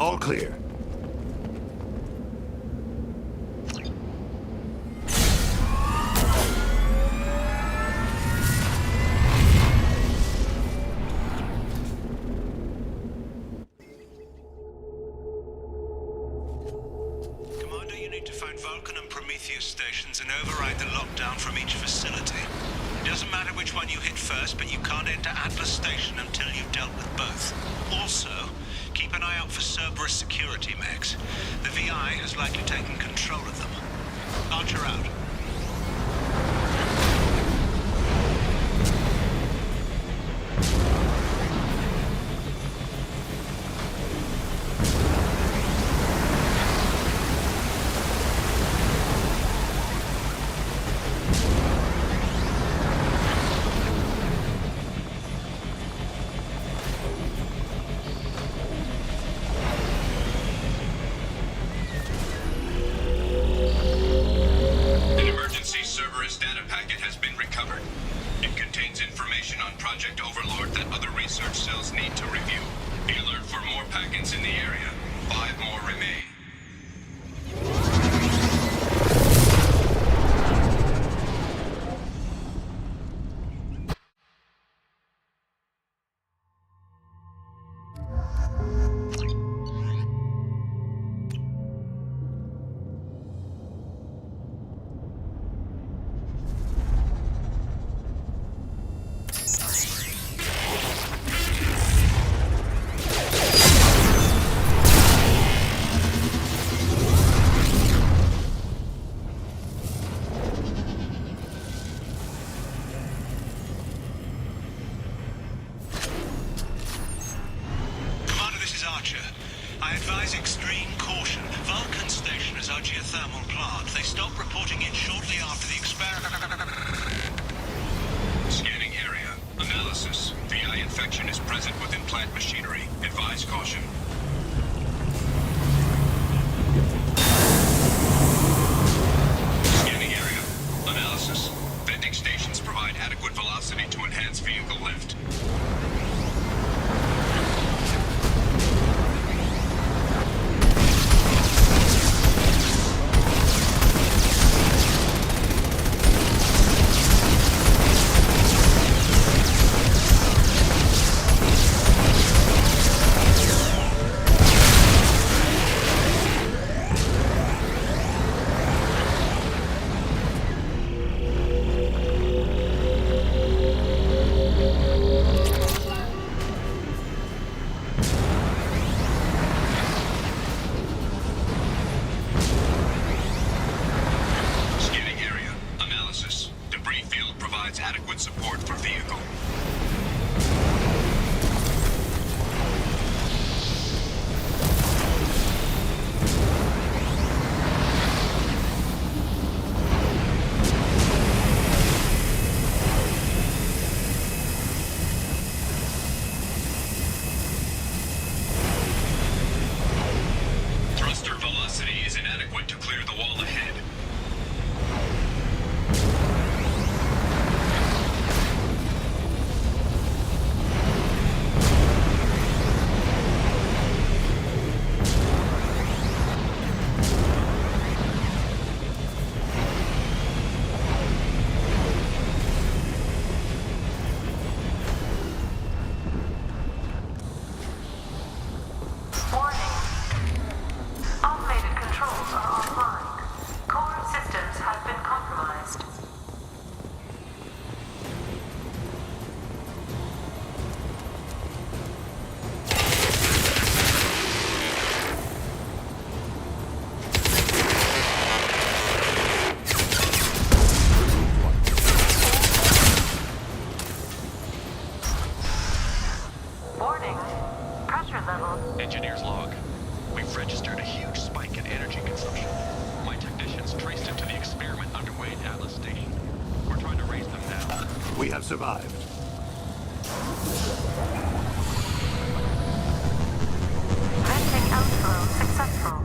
All clear. Commander, you need to find Vulcan and Prometheus stations and override the lockdown from each facility. It doesn't matter which one you hit first, but you can't enter Atlas Station until you've dealt with both. Also, keep an eye out for Cerberus security mechs. The VI has likely taken control of them. Archer out. I advise extreme caution. Vulcan station is our geothermal plant. They stopped reporting in shortly after the experiment. Scanning area. Analysis. VI infection is present within plant machinery. Advise caution. Scanning area. Analysis. Venting stations provide adequate velocity to enhance vehicle lift. Adequate support for vehicle. Thruster velocity is inadequate to clear the wall ahead. Engineer's log. We've registered a huge spike in energy consumption. My technicians traced it to the experiment underway at Atlas Station. We're trying to raise them now. We have survived. Venting outflow successful.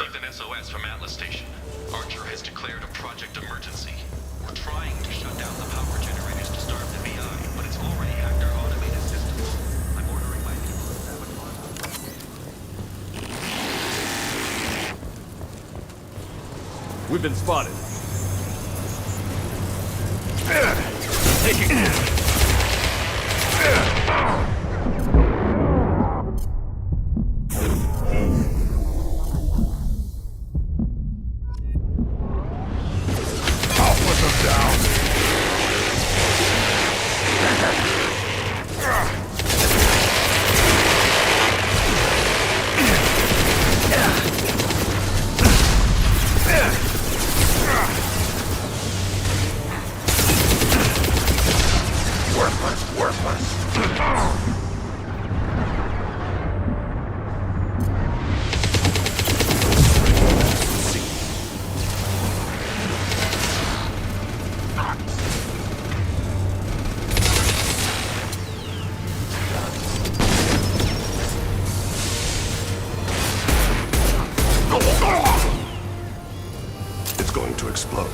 received an SOS from Atlas Station. Archer has declared a project emergency. We're trying to shut down the power generators to starve the VI, but it's already hacked our automated systems. I'm ordering my people to sabotage. We've been spotted. Taking It's going to explode.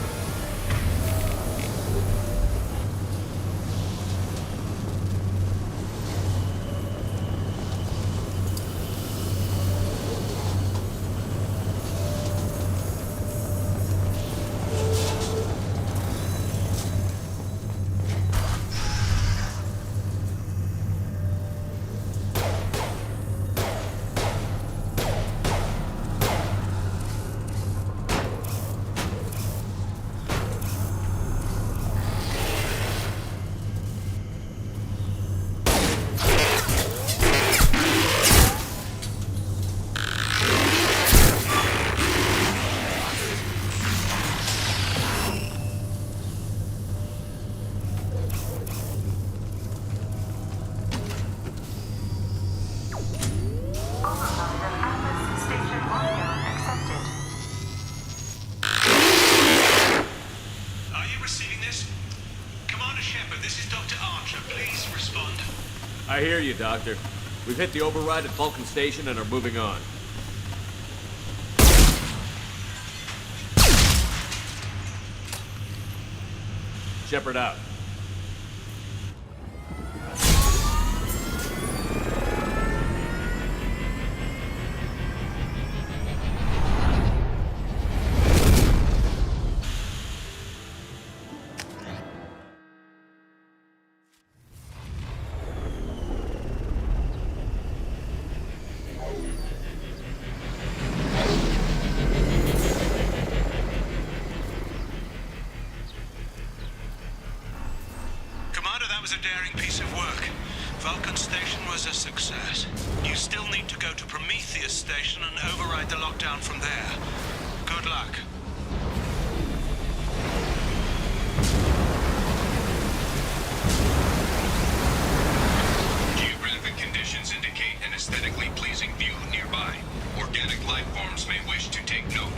I hear you, Doctor. We've hit the override at Vulcan Station and are moving on. Shepard out. That was a daring piece of work. Vulcan Station was a success. You still need to go to Prometheus Station and override the lockdown from there. Good luck. Geographic conditions indicate an aesthetically pleasing view nearby. Organic life forms may wish to take note.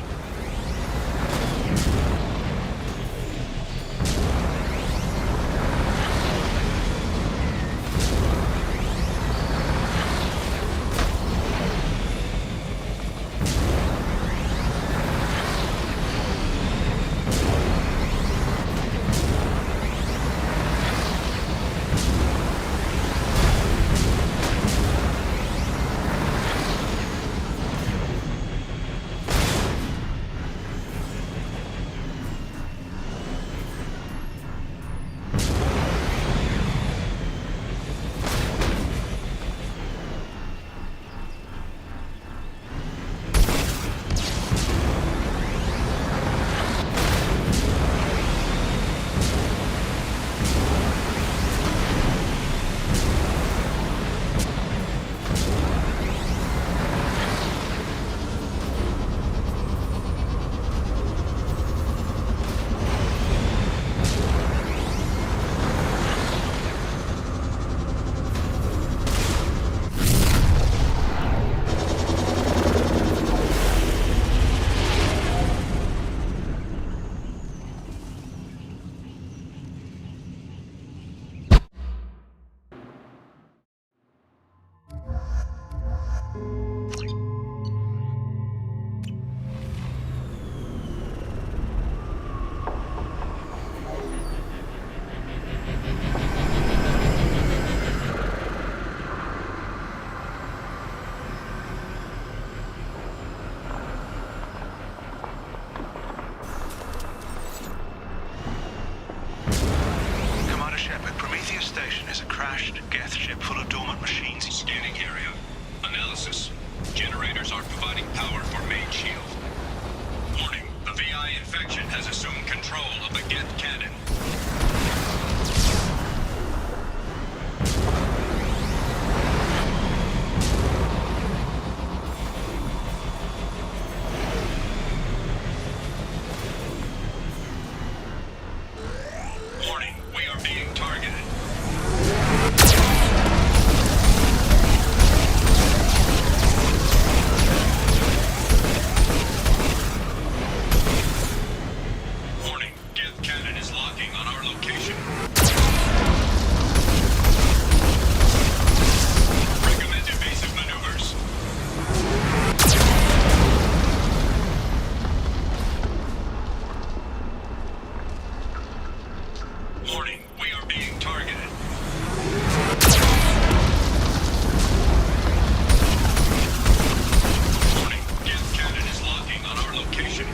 Geth ship full of dormant machines. Scanning area. Analysis. Generators are providing power for main shield. Warning. The VI infection has assumed control of the Geth cannon. Warning. We are being targeted. Warning, Geth cannon is locking on our location. Recommend evasive maneuvers. Warning, we are being targeted. Warning, Geth cannon is locking on our location.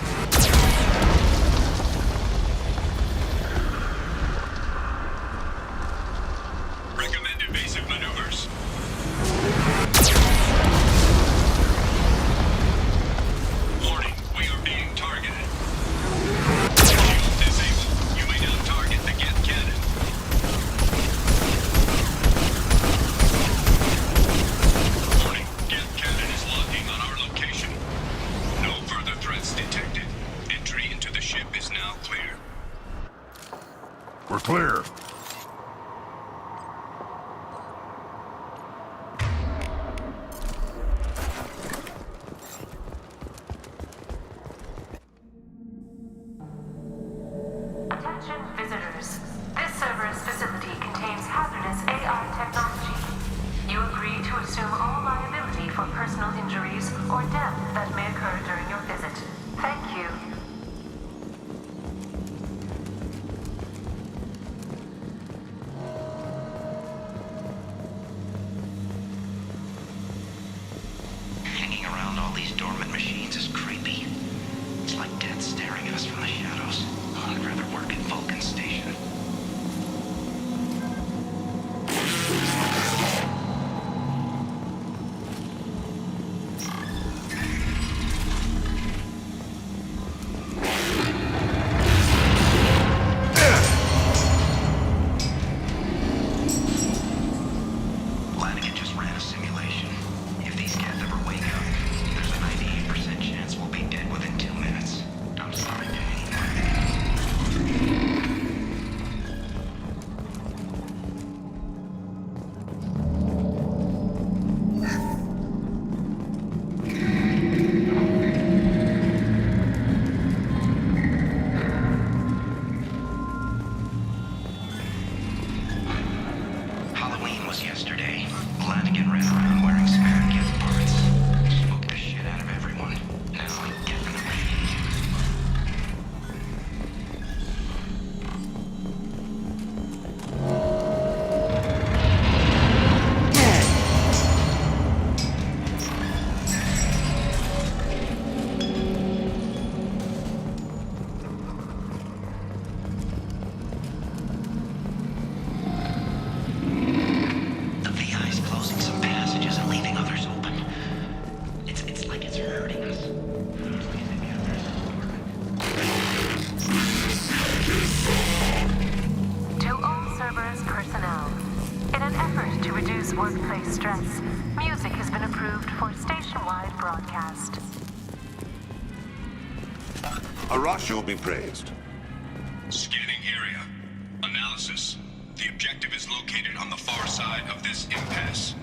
Recommend evasive maneuvers. Warning, we are being targeted. Shield disabled. You may now target the Geth cannon. Warning, Geth cannon is locking on our location. No further threats detected. Entry into the ship is now clear. We're clear. Attention visitors. This server's facility contains hazardous AI technology. You agree to assume all liability for personal injuries or death that may occur during your visit. Thank you. Hanging around all these dormant machines is creepy. It's like death staring at us from the shadows. I'd rather work at Vulcan Station. Lanigan just ran a simulation. If these cats ever wake up, there's a 98% chance we'll be dead within 2 minutes. I'm sorry to anyone. Halloween was yesterday. Lanigan ran around wearing spare Geth parts. Spooked the shit out of everyone. Now I definitely hate you. The VI's closing some passages and leaving others open. It's like it's hurting us. To all servers personnel, in an effort to reduce workplace stress, music has been approved for station-wide broadcast. Arasho be praised. Scanning area. Analysis. The objective is located on the far side of this impasse.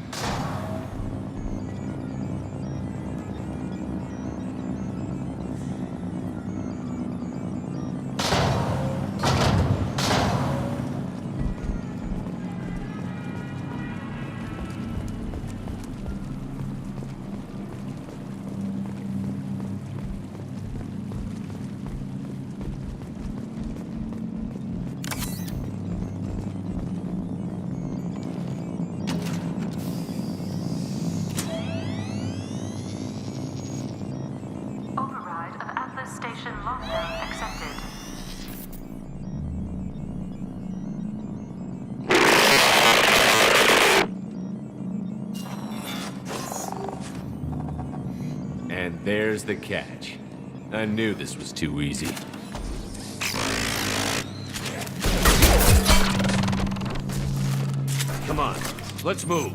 Station lockdown accepted. there's the catch. I knew this was too easy. Come on, let's move.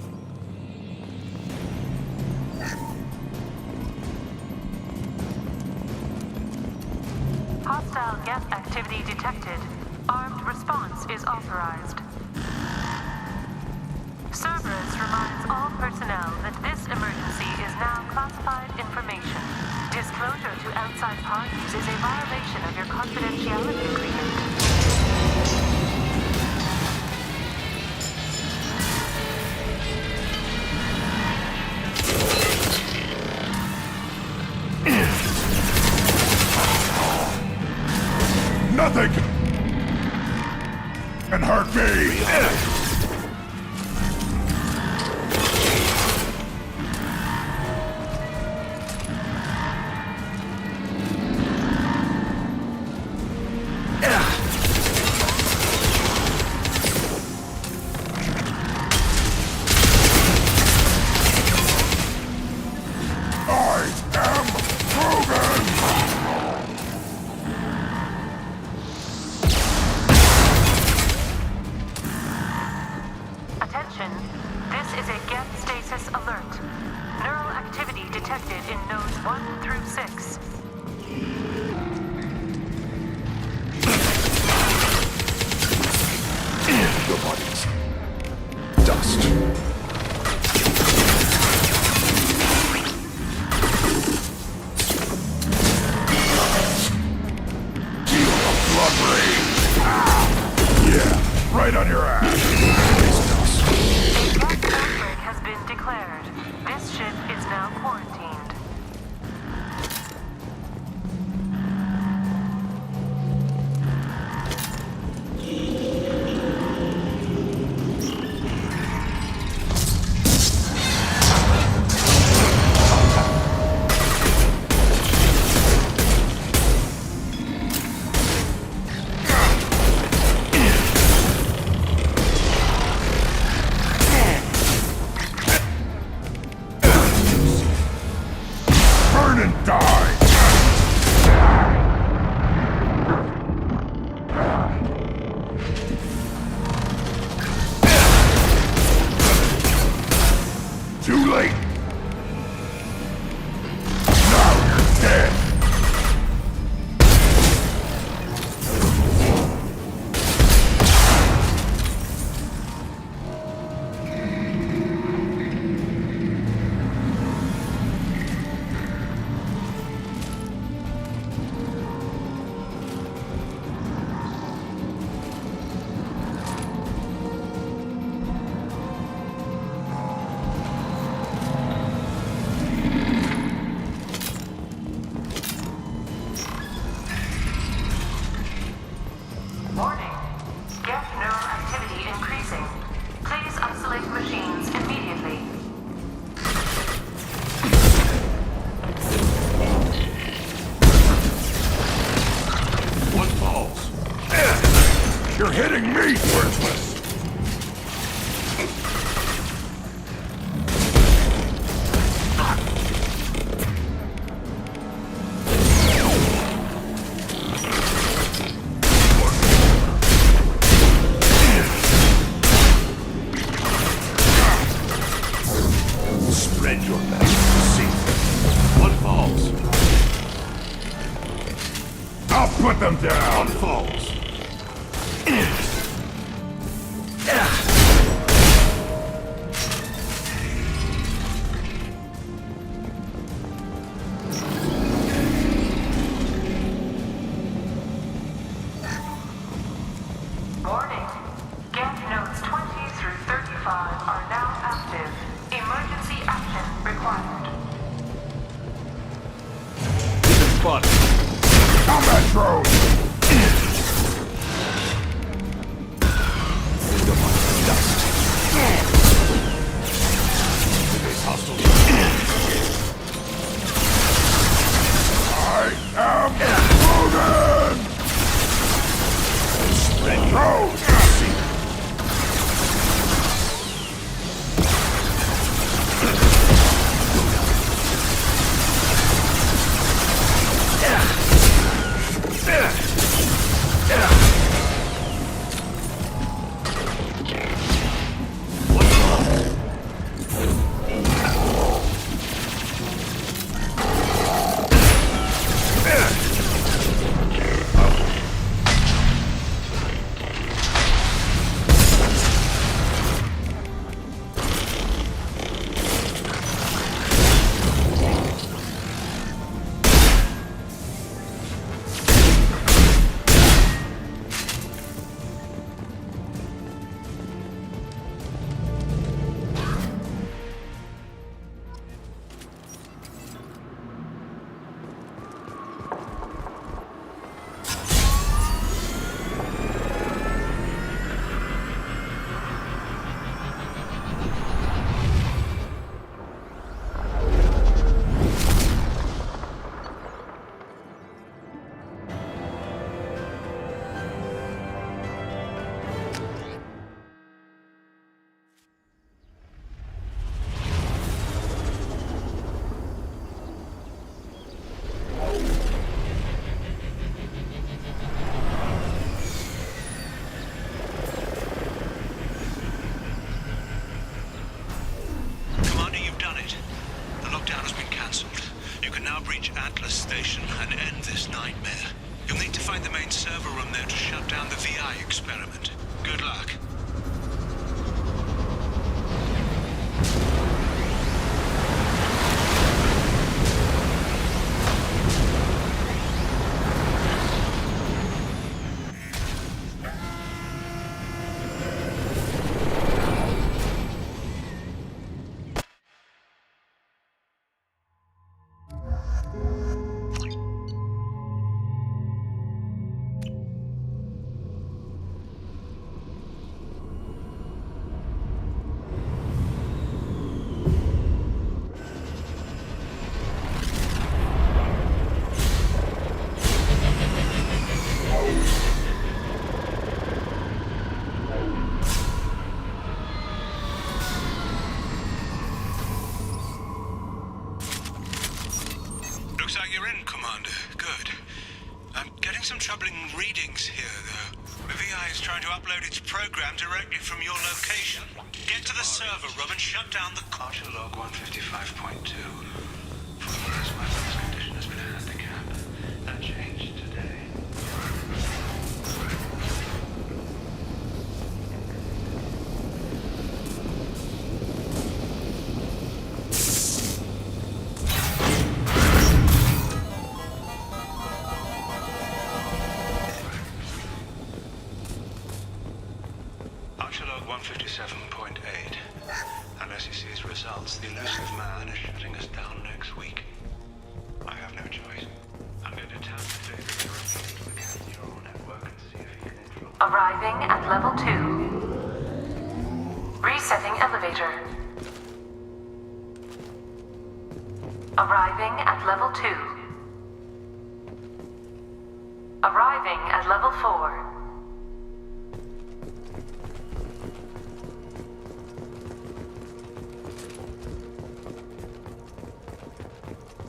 Hostile geth activity detected. Armed response is authorized. Cerberus reminds all personnel that this emergency is now classified information. Disclosure to outside parties is a violation of your confidentiality agreement. Nothing can hurt me! Attention, this is a geth stasis alert. Neural activity detected in nodes 1 through 6. Your bodies. Dust. Feel the blood rage. Yeah, right on your ass. A geth outbreak has been declared. This ship is now quarantined. Burn and die! Too late! Now you're dead! Warning. Geth neural activity increasing. Please isolate machines immediately. What falls? You're hitting me, worthless! Spread your magic to see. One falls. I'll put them down! One falls. Warning. Geth nodes 20 through 35 are now active. Emergency action required. Spot. Combat drone! Dust. Today's hostile. I am Logan! Spread your see. nightmare. You'll need to find the main server room there to shut down the VI experiment. Good luck. Looks like you're in, Commander. Good. I'm getting some troubling readings here, though. The VI is trying to upload its program directly from your location. Get to the server room and shut down the... Archer log 155.2. For the first, my last condition has been a handicap. That changed today. Archer log 157.8. Unless he sees results, the elusive man is shutting us down next week. I have no choice. I'm going to tap the data directly into the cat neural network and see if he can interrupt. Arriving at level 2. Resetting elevator. Arriving at level 2. Arriving at level 4.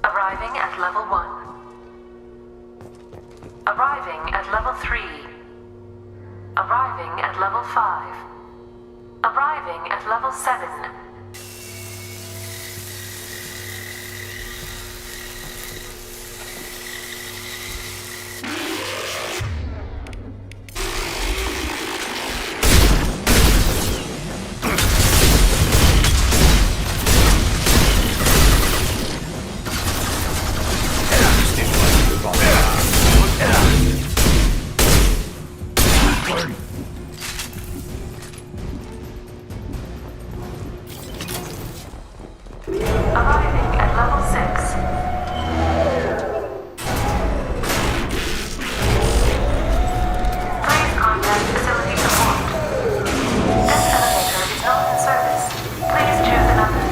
Arriving at level 1. Arriving at level 3. Arriving at level 5. Arriving at level 7. Arriving at level 6. Please contact facility support. This elevator is not in service. Please choose another.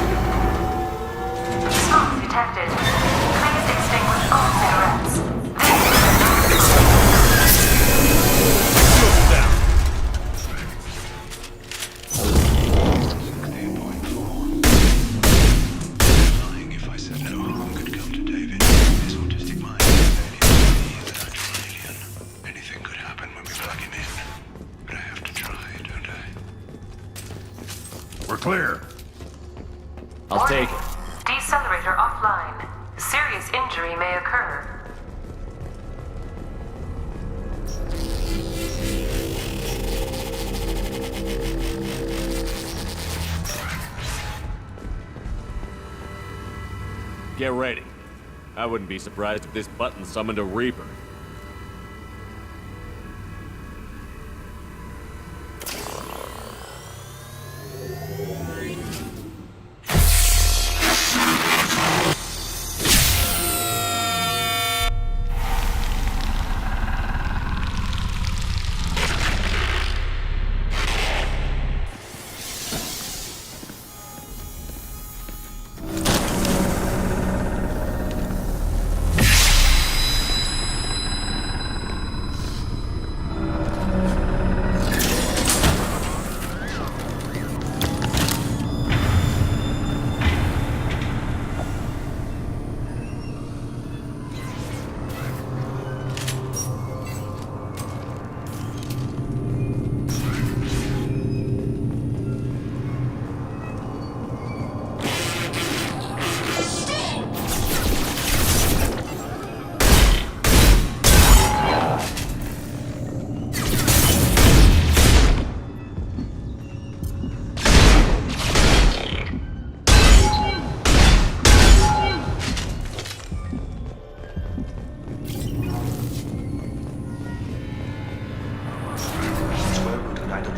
Smoke detected. Please extinguish all cigarettes. Lying if I said no harm could come to David. His autistic mind is an actual alien. Anything could happen when we plug him in. But I have to try, don't I? We're clear. I'll take it. Decelerator offline. Serious injury may occur. Get ready. I wouldn't be surprised if this button summoned a Reaper.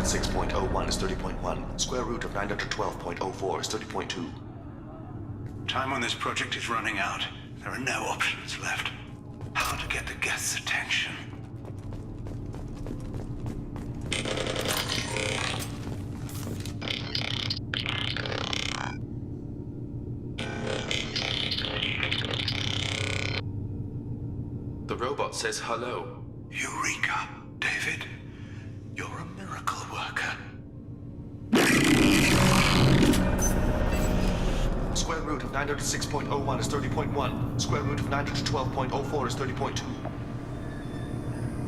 906.01 is 30.1. Square root of 912.04 is 30.2. Time on this project is running out. There are no options left. How to get the Geth's attention? The robot says hello. Eureka, David. You're a miracle worker. Square root of 906.01 is 30.1. Square root of 912.04 is 30.2.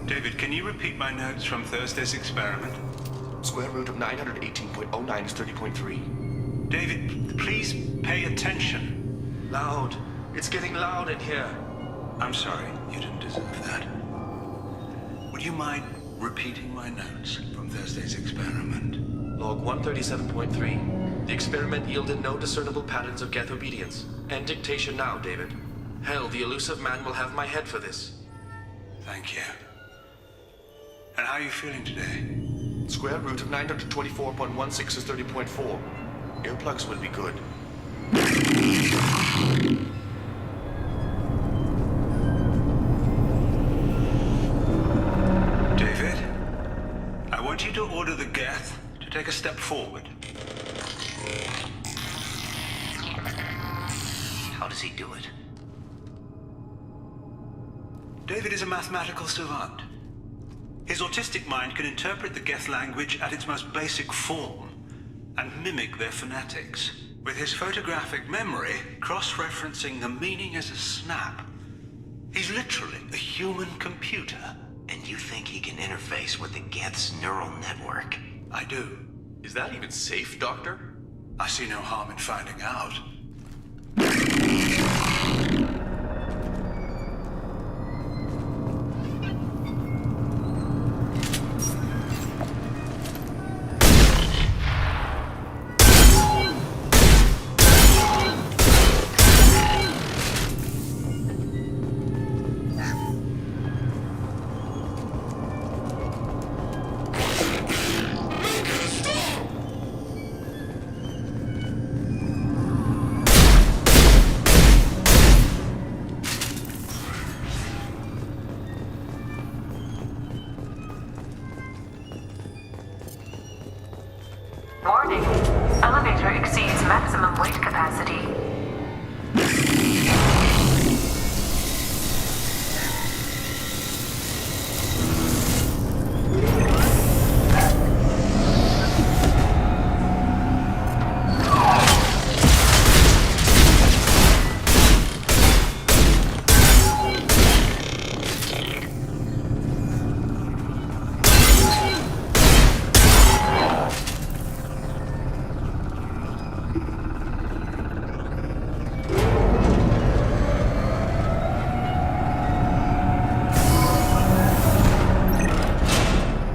David, can you repeat my notes from Thursday's experiment? Square root of 918.09 is 30.3. David, please pay attention. Loud. It's getting loud in here. I'm sorry, you didn't deserve that. Would you mind repeating my notes from Thursday's experiment? Log 137.3. The experiment yielded no discernible patterns of Geth obedience. End dictation now, David. Hell, the elusive man will have my head for this. Thank you. And how are you feeling today? Square root of 924.16 is 30.4. Earplugs would be good. David, I want you to order the Geth to take a step forward. How does he do it? David is a mathematical savant. His autistic mind can interpret the Geth language at its most basic form and mimic their phonetics, with his photographic memory cross-referencing the meaning as a snap. He's literally a human computer. And you think he can interface with the Geth's neural network? I do. Is that even safe, Doctor? I see no harm in finding out. Warning. Elevator exceeds maximum weight capacity.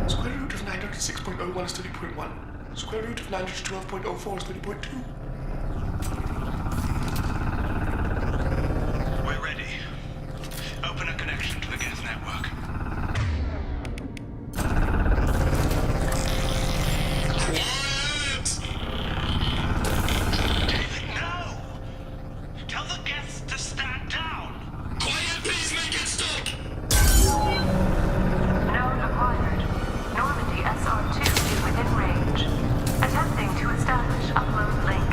Square root of 906.01 is 30.1. Square root of 912.04 is 30.2. We're ready. Open a connection to the Geth network. David, no! Tell the Geths to stand down! Quiet, please make it stop! Node acquired. Normandy SR2 is within range. Attempting to establish upload link.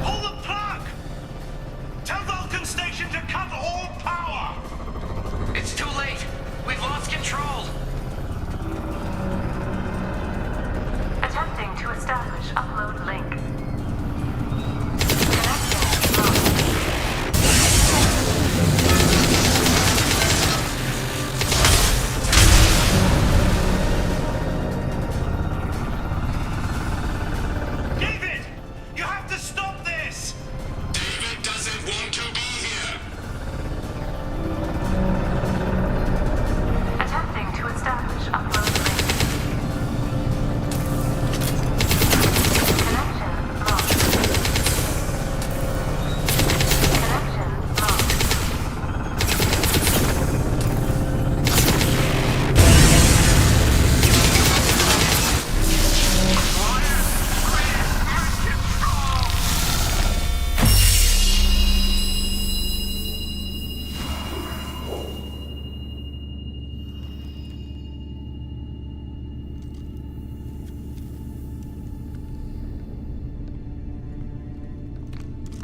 Pull the plug! Tell Vulcan Station to cut all power! It's too late! We've lost control! Attempting to establish upload link. Connecting. David! You have to stop this! David doesn't want to be here! Attempting to establish upload link.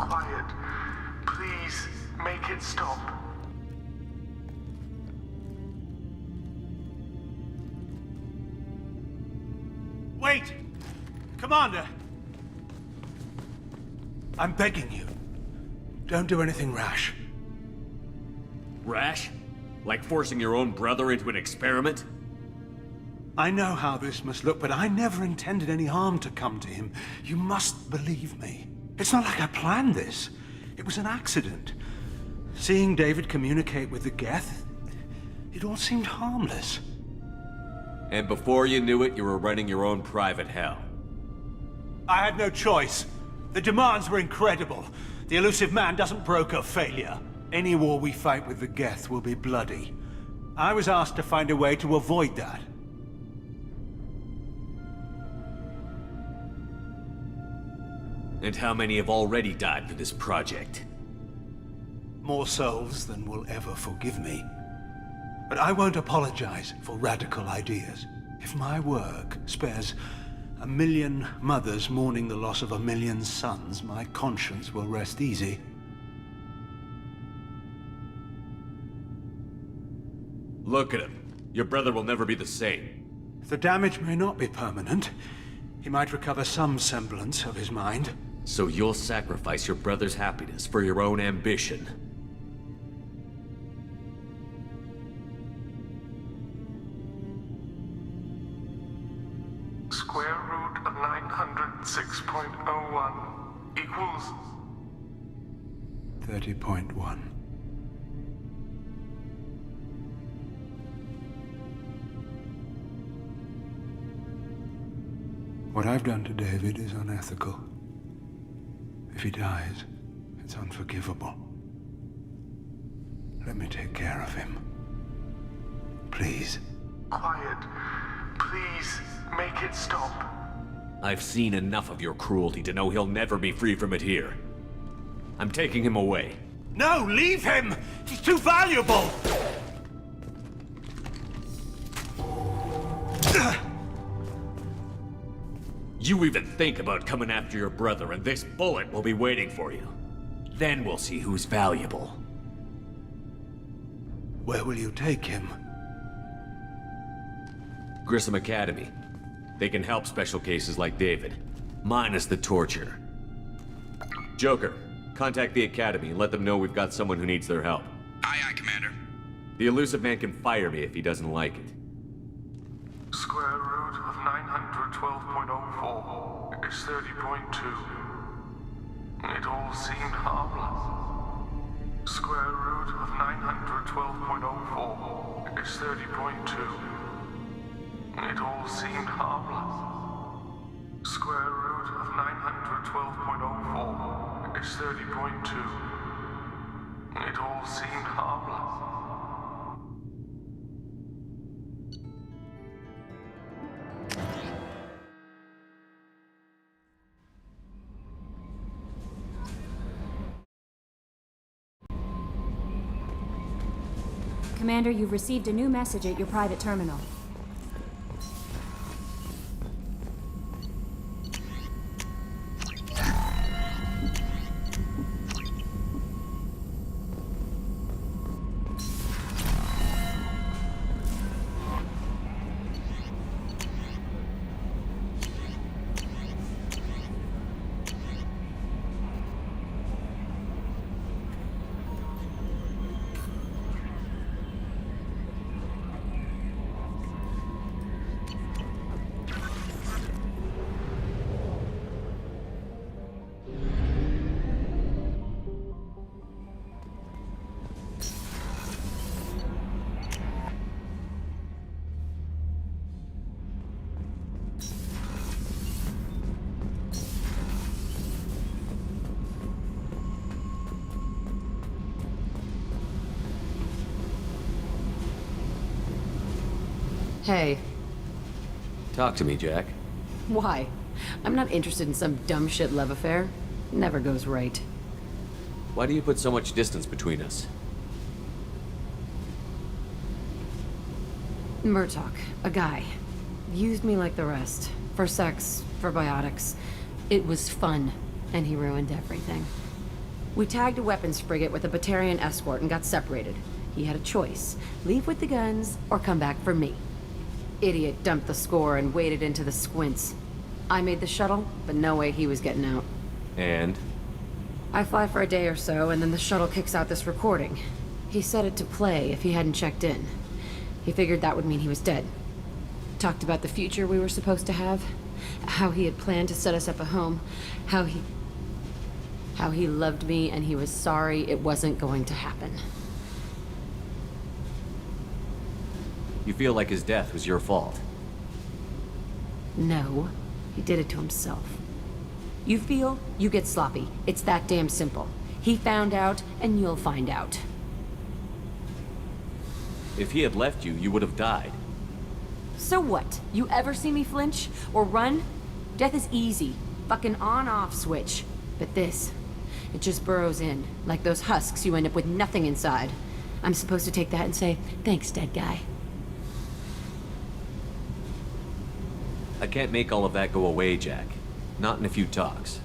Quiet. Please, make it stop. Wait! Commander! I'm begging you. Don't do anything rash. Rash? Like forcing your own brother into an experiment? I know how this must look, but I never intended any harm to come to him. You must believe me. It's not like I planned this. It was an accident. Seeing David communicate with the Geth, it all seemed harmless. And before you knew it, you were running your own private hell. I had no choice. The demands were incredible. The elusive man doesn't broker failure. Any war we fight with the Geth will be bloody. I was asked to find a way to avoid that. And how many have already died for this project? More souls than will ever forgive me. But I won't apologize for radical ideas. If my work spares 1 million mothers mourning the loss of 1 million sons, my conscience will rest easy. Look at him. Your brother will never be the same. The damage may not be permanent. He might recover some semblance of his mind. So you'll sacrifice your brother's happiness for your own ambition. Square root of 906.01 equals 30.1. What I've done to David is unethical. If he dies, it's unforgivable. Let me take care of him. Please. quiet. Please, make it stop. I've seen enough of your cruelty to know he'll never be free from it here. I'm taking him away. No, leave him! He's too valuable! You even think about coming after your brother, and this bullet will be waiting for you. Then we'll see who's valuable. Where will you take him? Grissom Academy. They can help special cases like David, minus the torture. Joker, contact the Academy and let them know we've got someone who needs their help. Aye, aye, Commander. The elusive man can fire me if he doesn't like it. Square root of 912.04 is 30.2. It all seemed harmless. Square root of 912.04 is 30.2. It all seemed harmless. Square root of 912.04 is 30.2. It all seemed harmless. Commander, you've received a new message at your private terminal. Hey. Talk to me, Jack. Why? I'm not interested in some dumb shit love affair. Never goes right. Why do you put so much distance between us? Murtaugh, a guy. Used me like the rest. For sex, for biotics. It was fun, and he ruined everything. We tagged a weapons frigate with a Batarian escort and got separated. He had a choice. Leave with the guns, or come back for me. Idiot dumped the score and waded into the squints. I made the shuttle, but no way he was getting out. And? I fly for a day or so, and then the shuttle kicks out this recording. He set it to play if he hadn't checked in. He figured that would mean he was dead. Talked about the future we were supposed to have. How he had planned to set us up a home. How he loved me and he was sorry it wasn't going to happen. You feel like his death was your fault? No, he did it to himself. You feel, you get sloppy. It's that damn simple. He found out, and you'll find out. If he had left you, you would have died. So what? You ever see me flinch? Or run? Death is easy. Fucking on-off switch. But this, it just burrows in. Like those husks, you end up with nothing inside. I'm supposed to take that and say, thanks, dead guy. I can't make all of that go away, Jack. Not in a few talks.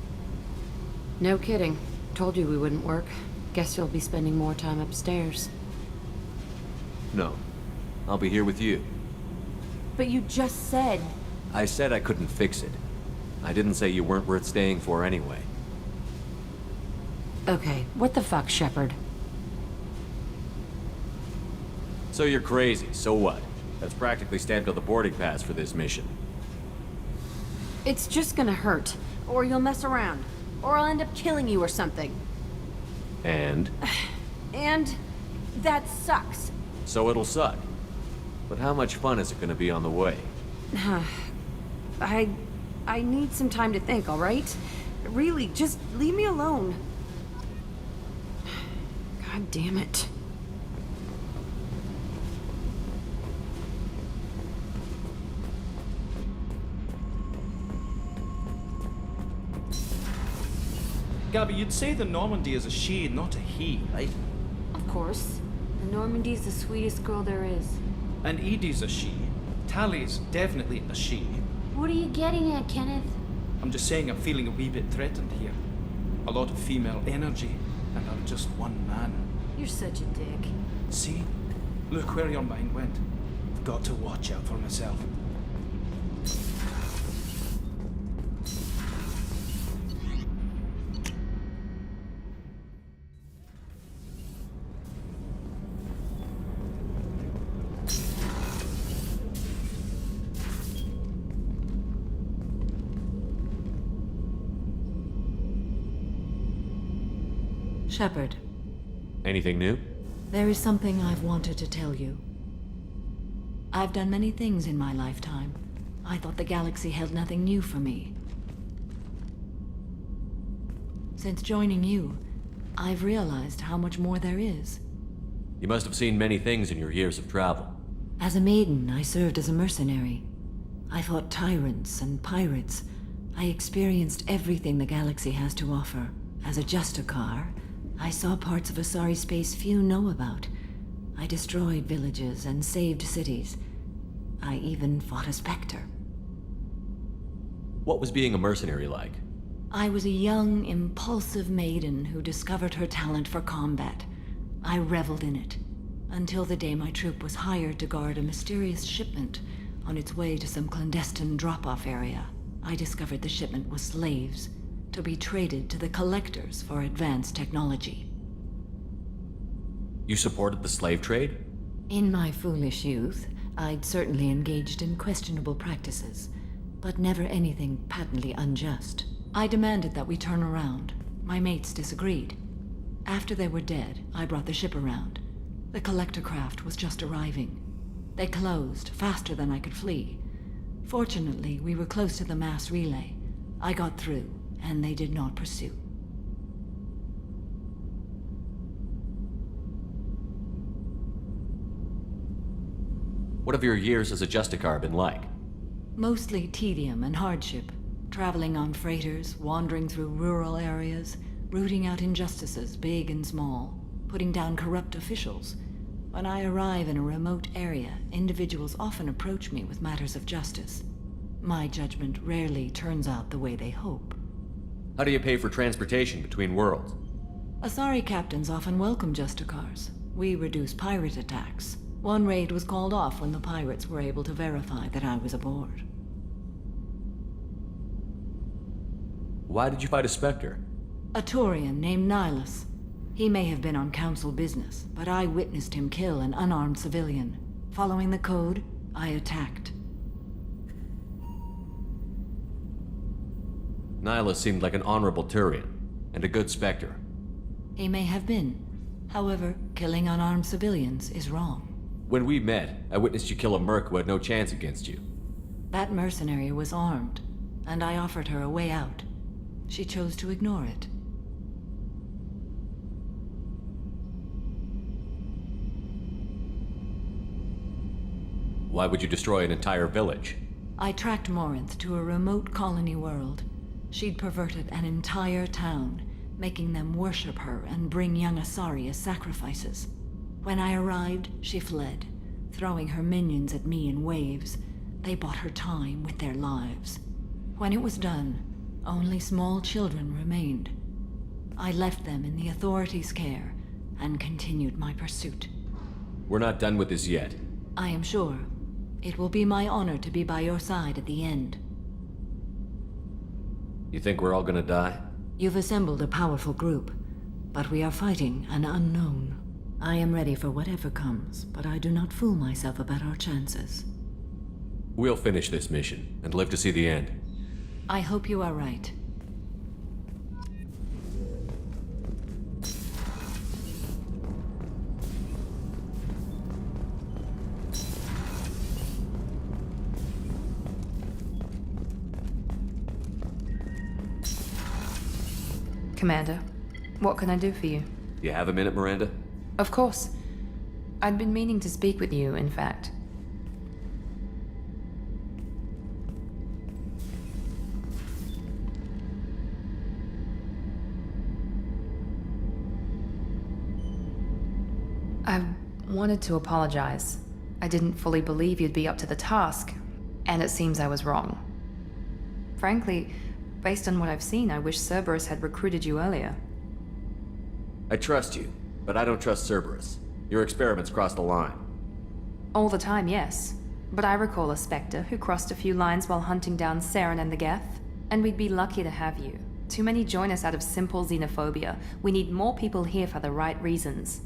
No kidding. Told you we wouldn't work. Guess you'll be spending more time upstairs. No. I'll be here with you. But you just said... I said I couldn't fix it. I didn't say you weren't worth staying for anyway. Okay, what the fuck, Shepard? So you're crazy, so what? That's practically stamped on the boarding pass for this mission. It's just gonna hurt. Or you'll mess around. Or I'll end up killing you or something. And? And... that sucks. So it'll suck. But how much fun is it gonna be on the way? I need some time to think, alright? Really, just leave me alone. God damn it. Gabby, you'd say the Normandy is a she, not a he, right? Of course. The Normandy's the sweetest girl there is. And Edie's a she. Tally's definitely a she. What are you getting at, Kenneth? I'm just saying I'm feeling a wee bit threatened here. A lot of female energy, and I'm just one man. You're such a dick. See? Look where your mind went. I've got to watch out for myself. Shepard. Anything new? There is something I've wanted to tell you. I've done many things in my lifetime. I thought the galaxy held nothing new for me. Since joining you, I've realized how much more there is. You must have seen many things in your years of travel. As a maiden, I served as a mercenary. I fought tyrants and pirates. I experienced everything the galaxy has to offer. As a Justicar, I saw parts of Asari space few know about. I destroyed villages and saved cities. I even fought a Spectre. What was being a mercenary like? I was a young, impulsive maiden who discovered her talent for combat. I reveled in it, until the day my troop was hired to guard a mysterious shipment on its way to some clandestine drop-off area. I discovered the shipment was slaves, to be traded to the Collectors for advanced technology. You supported the slave trade? In my foolish youth, I'd certainly engaged in questionable practices, but never anything patently unjust. I demanded that we turn around. My mates disagreed. After they were dead, I brought the ship around. The Collector craft was just arriving. They closed faster than I could flee. Fortunately, we were close to the mass relay. I got through, and they did not pursue. What have your years as a Justicar been like? Mostly tedium and hardship. Traveling on freighters, wandering through rural areas, rooting out injustices, big and small, putting down corrupt officials. When I arrive in a remote area, individuals often approach me with matters of justice. My judgment rarely turns out the way they hope. How do you pay for transportation between worlds? Asari captains often welcome Justicars. We reduce pirate attacks. One raid was called off when the pirates were able to verify that I was aboard. Why did you fight a Spectre? A Turian named Nihilus. He may have been on council business, but I witnessed him kill an unarmed civilian. Following the code, I attacked. Nihilus seemed like an honorable Turian, and a good Spectre. He may have been. However, killing unarmed civilians is wrong. When we met, I witnessed you kill a merc who had no chance against you. That mercenary was armed, and I offered her a way out. She chose to ignore it. Why would you destroy an entire village? I tracked Morinth to a remote colony world. She'd perverted an entire town, making them worship her and bring young Asari as sacrifices. When I arrived, she fled, throwing her minions at me in waves. They bought her time with their lives. When it was done, only small children remained. I left them in the authorities' care and continued my pursuit. We're not done with this yet. I am sure. It will be my honor to be by your side at the end. You think we're all gonna die? You've assembled a powerful group, but we are fighting an unknown. I am ready for whatever comes, but I do not fool myself about our chances. We'll finish this mission and live to see the end. I hope you are right. Commander, what can I do for you? You have a minute, Miranda? Of course. I'd been meaning to speak with you, in fact. I wanted to apologize. I didn't fully believe you'd be up to the task, and it seems I was wrong. Frankly, based on what I've seen, I wish Cerberus had recruited you earlier. I trust you, but I don't trust Cerberus. Your experiments crossed the line. All the time, yes. But I recall a Spectre who crossed a few lines while hunting down Saren and the Geth, and we'd be lucky to have you. Too many join us out of simple xenophobia. We need more people here for the right reasons.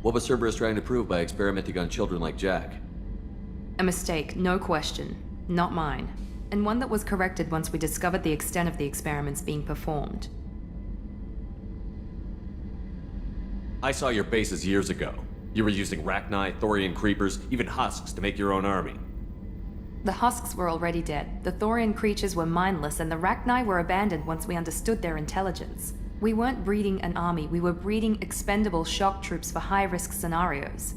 What was Cerberus trying to prove by experimenting on children like Jack? A mistake, no question. Not mine. And one that was corrected once we discovered the extent of the experiments being performed. I saw your bases years ago. You were using Rachni, Thorian creepers, even husks to make your own army. The husks were already dead, the Thorian creatures were mindless, and the Rachni were abandoned once we understood their intelligence. We weren't breeding an army, we were breeding expendable shock troops for high-risk scenarios.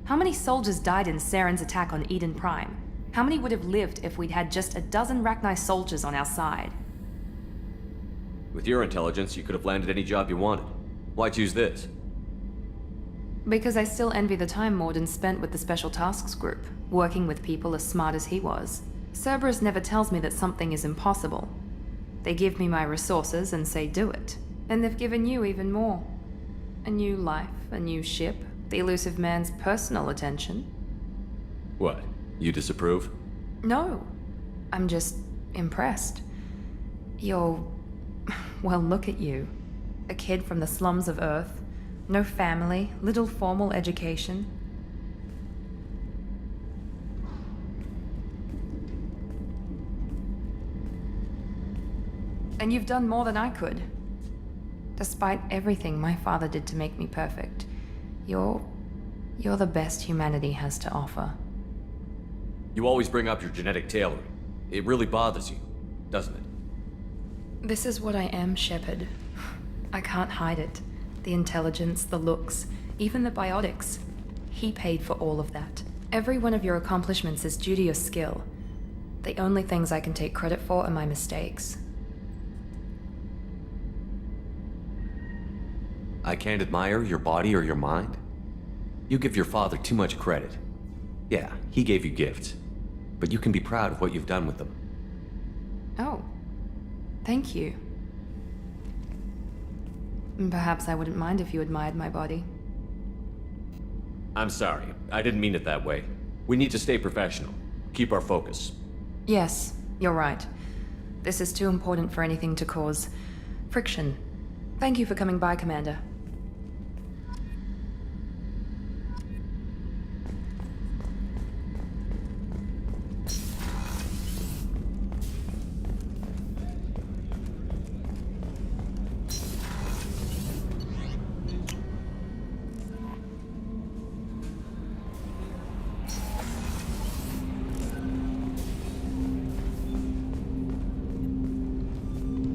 How many soldiers died in Saren's attack on Eden Prime? How many would have lived if we'd had just a dozen Rachni soldiers on our side? With your intelligence, you could have landed any job you wanted. Why choose this? Because I still envy the time Morden spent with the Special Tasks Group, working with people as smart as he was. Cerberus never tells me that something is impossible. They give me my resources and say do it. And they've given you even more. A new life, a new ship, the elusive man's personal attention. What? You disapprove? No. I'm just impressed. You're... well, look at you. A kid from the slums of Earth. No family, little formal education. And you've done more than I could. Despite everything my father did to make me perfect, you're the best humanity has to offer. You always bring up your genetic tailoring. It really bothers you, doesn't it? This is what I am, Shepard. I can't hide it. The intelligence, the looks, even the biotics. He paid for all of that. Every one of your accomplishments is due to your skill. The only things I can take credit for are my mistakes. I can't admire your body or your mind? You give your father too much credit. Yeah, he gave you gifts. But you can be proud of what you've done with them. Oh. Thank you. Perhaps I wouldn't mind if you admired my body. I'm sorry. I didn't mean it that way. We need to stay professional. Keep our focus. Yes, you're right. This is too important for anything to cause friction. Thank you for coming by, Commander.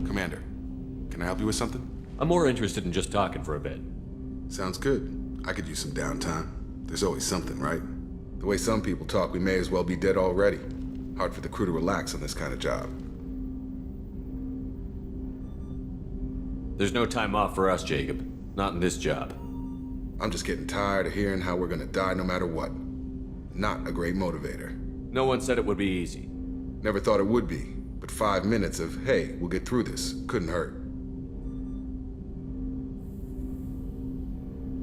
Commander, can I help you with something? I'm more interested in just talking for a bit. Sounds good. I could use some downtime. There's always something, right? The way some people talk, we may as well be dead already. Hard for the crew to relax on this kind of job. There's no time off for us, Jacob. Not in this job. I'm just getting tired of hearing how we're gonna die no matter what. Not a great motivator. No one said it would be easy. Never thought it would be, but 5 minutes of, hey, we'll get through this, couldn't hurt.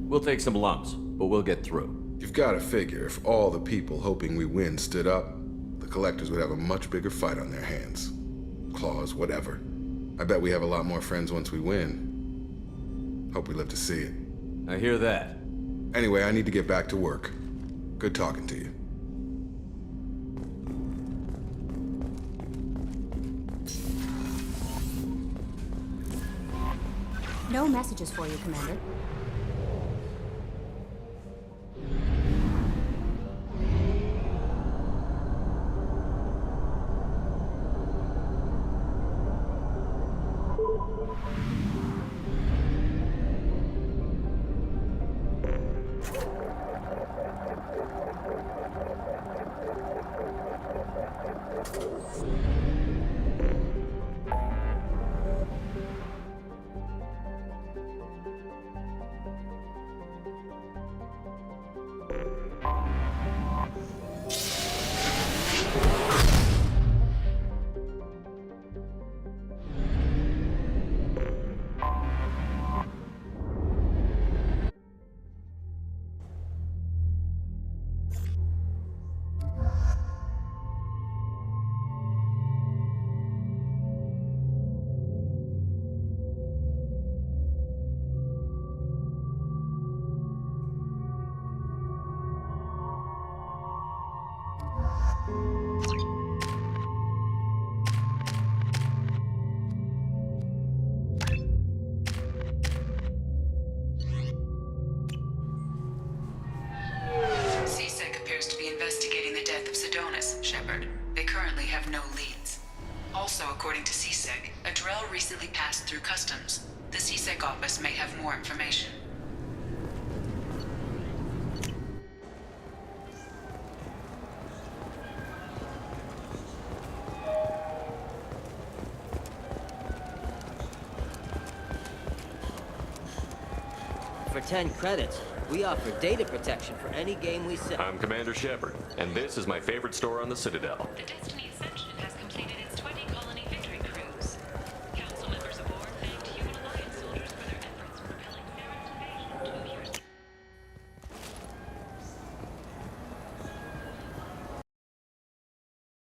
We'll take some lumps, but we'll get through. You've got to figure if all the people hoping we win stood up, the collectors would have a much bigger fight on their hands. Claws, whatever. I bet we have a lot more friends once we win. Hope we live to see it. I hear that. Anyway, I need to get back to work. Good talking to you. No messages for you, Commander. According to CSEC, a drill recently passed through customs. The CSEC office may have more information. For 10 credits, we offer data protection for any game we sell. I'm Commander Shepard, and this is my favorite store on the Citadel. The Destiny Essential